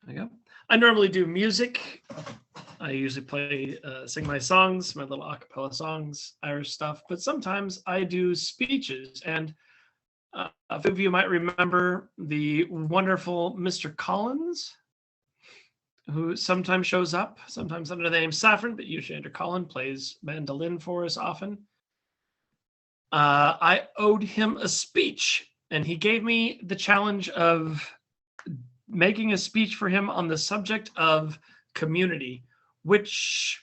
There you go. I normally do music. I usually sing my songs, my little a cappella songs, Irish stuff, but sometimes I do speeches. And a few of you might remember the wonderful Mr. Collins, who sometimes shows up, sometimes under the name Saffron, but usually under Colin, plays mandolin for us often. I owed him a speech, and he gave me the challenge of making a speech for him on the subject of community, which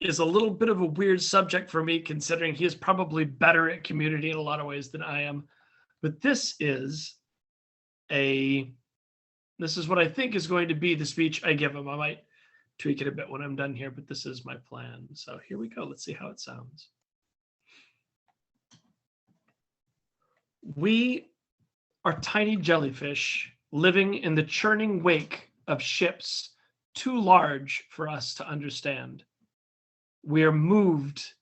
is a little bit of a weird subject for me, considering he is probably better at community in a lot of ways than I am. But this is what I think is going to be the speech I give him. I might tweak it a bit when I'm done here, but this is my plan. So here we go. Let's see how it sounds. We are tiny jellyfish living in the churning wake of ships too large for us to understand. We are moved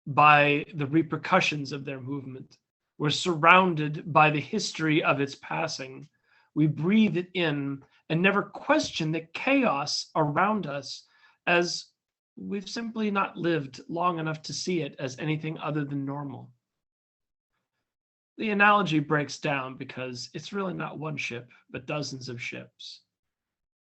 by the repercussions of their movement. We're surrounded by the history of its passing. We breathe it in and never question the chaos around us, as we've simply not lived long enough to see it as anything other than normal. The analogy breaks down because it's really not one ship, but dozens of ships.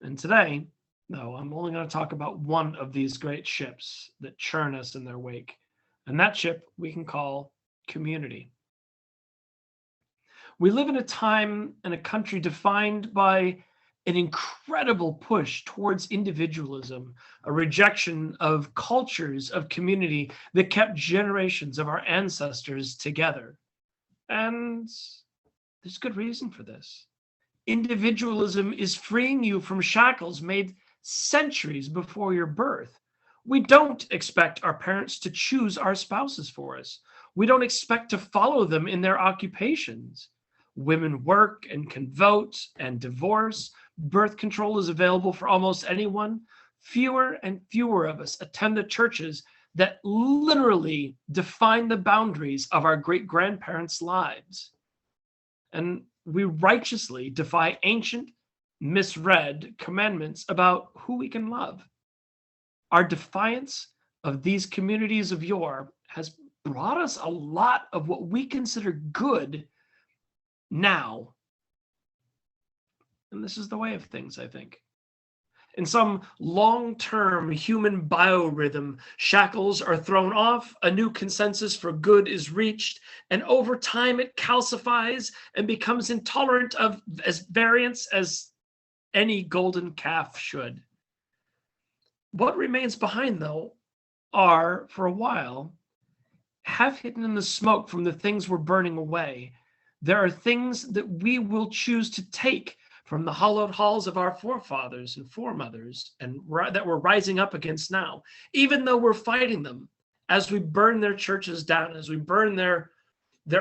And today, no, I'm only going to talk about one of these great ships that churn us in their wake. And that ship we can call community. We live in a time and a country defined by an incredible push towards individualism, a rejection of cultures of community that kept generations of our ancestors together. And there's good reason for this. Individualism is freeing you from shackles made centuries before your birth. We don't expect our parents to choose our spouses for us. We don't expect to follow them in their occupations. Women work and can vote and divorce. Birth control is available for almost anyone. Fewer and fewer of us attend the churches that literally define the boundaries of our great-grandparents' lives. And we righteously defy ancient, misread commandments about who we can love. Our defiance of these communities of yore has brought us a lot of what we consider good now. And this is the way of things, I think. In some long-term human biorhythm, shackles are thrown off, a new consensus for good is reached, and over time it calcifies and becomes intolerant of as variance as any golden calf should. What remains behind, though, are, for a while, half hidden in the smoke from the things we're burning away. There are things that we will choose to take from the hallowed halls of our forefathers and foremothers, and that we're rising up against now, even though we're fighting them as we burn their churches down, as we burn their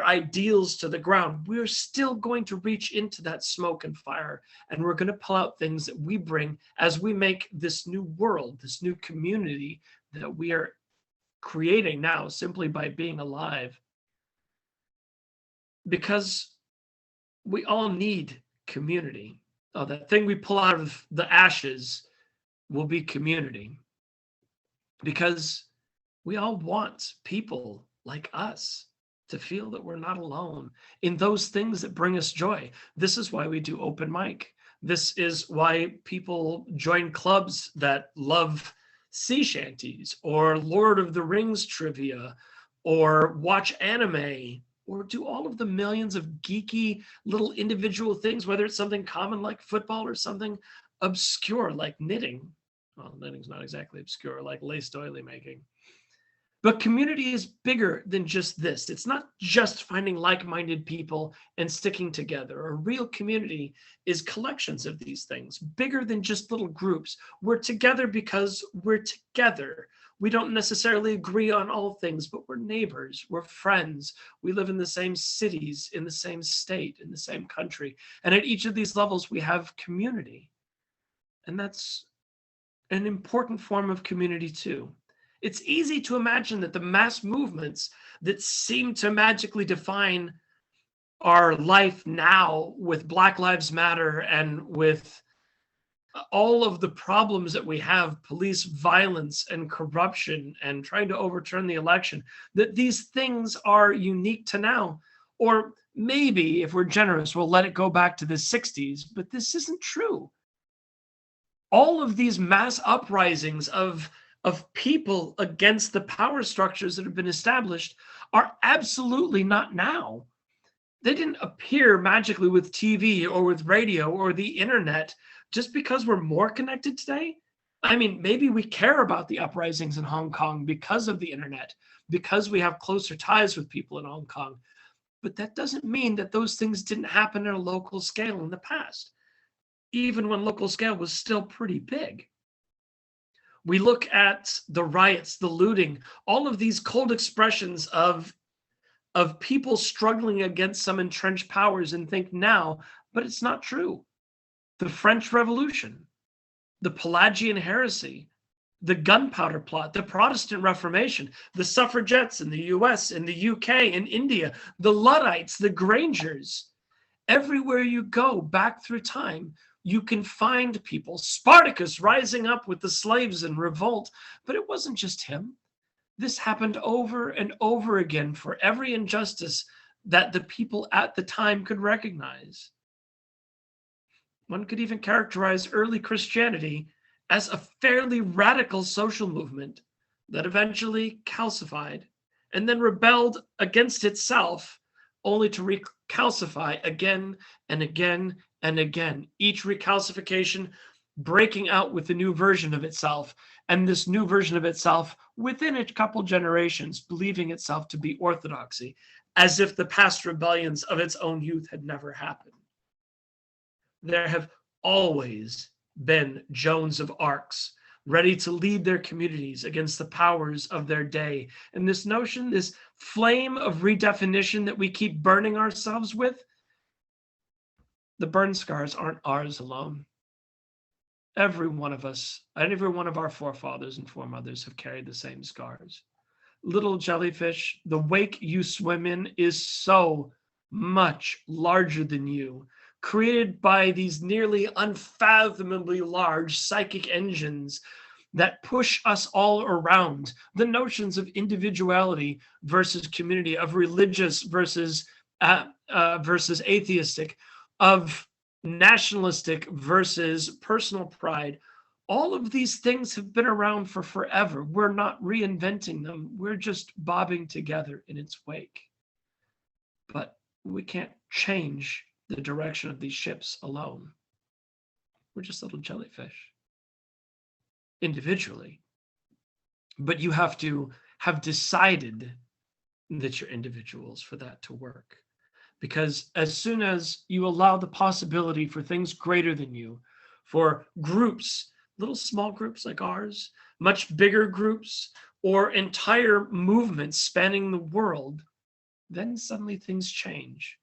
ideals to the ground. We're still going to reach into that smoke and fire, and we're going to pull out things that we bring as we make this new world, this new community that we are creating now simply by being alive. Because we all need community. Oh, that thing we pull out of the ashes will be community. Because we all want people like us to feel that we're not alone in those things that bring us joy. This is why we do open mic. This is why people join clubs that love sea shanties or Lord of the Rings trivia or watch anime or do all of the millions of geeky little individual things, whether it's something common like football or something obscure like knitting. Well, knitting's not exactly obscure, like lace doily making. But community is bigger than just this. It's not just finding like-minded people and sticking together. A real community is collections of these things, bigger than just little groups. We're together because we're together. We don't necessarily agree on all things, but we're neighbors, we're friends. We live in the same cities, in the same state, in the same country. And at each of these levels, we have community. And that's an important form of community too. It's easy to imagine that the mass movements that seem to magically define our life now with Black Lives Matter and with all of the problems that we have, police violence and corruption and trying to overturn the election, that these things are unique to now. Or maybe, if we're generous, we'll let it go back to the 60s, but this isn't true. All of these mass uprisings of people against the power structures that have been established are absolutely not now. They didn't appear magically with TV or with radio or the internet just because we're more connected today. I mean, maybe we care about the uprisings in Hong Kong because of the internet, because we have closer ties with people in Hong Kong. But that doesn't mean that those things didn't happen at a local scale in the past, even when local scale was still pretty big. We look at the riots, the looting, all of these cold expressions of people struggling against some entrenched powers and think now, but it's not true. The French Revolution, the Pelagian heresy, the gunpowder plot, the Protestant Reformation, the suffragettes in the US, in the UK, in India, the Luddites, the Grangers. Everywhere you go back through time, you can find people. Spartacus rising up with the slaves in revolt, but it wasn't just him. This happened over and over again for every injustice that the people at the time could recognize. One could even characterize early Christianity as a fairly radical social movement that eventually calcified and then rebelled against itself, only to recalcify again and again and again, each recalcification breaking out with a new version of itself, and this new version of itself within a couple generations believing itself to be orthodoxy, as if the past rebellions of its own youth had never happened. There have always been Joans of Arcs, ready to lead their communities against the powers of their day. And this notion, this flame of redefinition that we keep burning ourselves with, the burn scars aren't ours alone. Every one of us, and every one of our forefathers and foremothers have carried the same scars. Little jellyfish, the wake you swim in is so much larger than you, created by these nearly unfathomably large psychic engines that push us all around. The notions of individuality versus community, of religious versus atheistic, of nationalistic versus personal pride. All of these things have been around for forever. We're not reinventing them. We're just bobbing together in its wake. But we can't change the direction of these ships alone. We're just little jellyfish individually. But you have to have decided that you're individuals for that to work. Because as soon as you allow the possibility for things greater than you, for groups, little small groups like ours, much bigger groups, or entire movements spanning the world, then suddenly things change.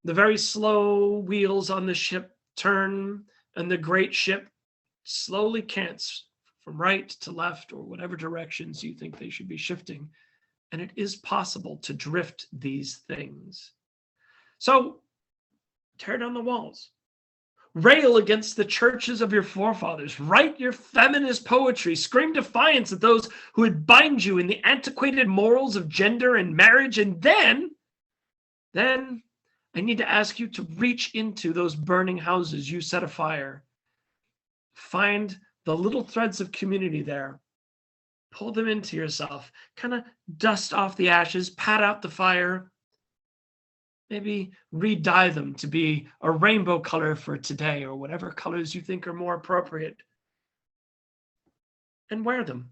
The very slow wheels on the ship turn, and the great ship slowly cants from right to left or whatever directions you think they should be shifting. And it is possible to drift these things. So tear down the walls. Rail against the churches of your forefathers. Write your feminist poetry. Scream defiance at those who would bind you in the antiquated morals of gender and marriage. And then I need to ask you to reach into those burning houses you set afire. Find the little threads of community there. Pull them into yourself. Kind of dust off the ashes, pat out the fire. Maybe re-dye them to be a rainbow color for today, or whatever colors you think are more appropriate. And wear them.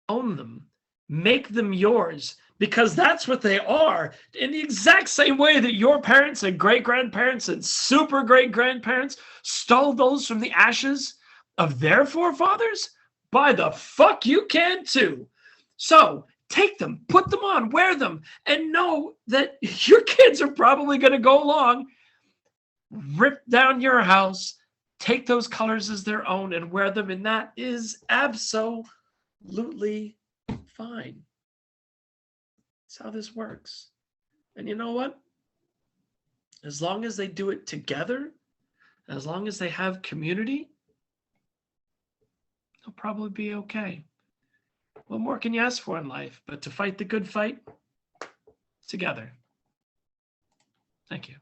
Own them. Make them yours, because that's what they are. In the exact same way that your parents and great-grandparents and super great-grandparents stole those from the ashes of their forefathers, by the fuck you can too. So take them, put them on, wear them, and know that your kids are probably going to go along, rip down your house, take those colors as their own, and wear them, and that is absolutely fine. That's how this works. And you know what? as long as they do it together, as long as they have community, they'll probably be okay. What more can you ask for in life but to fight the good fight together? Thank you.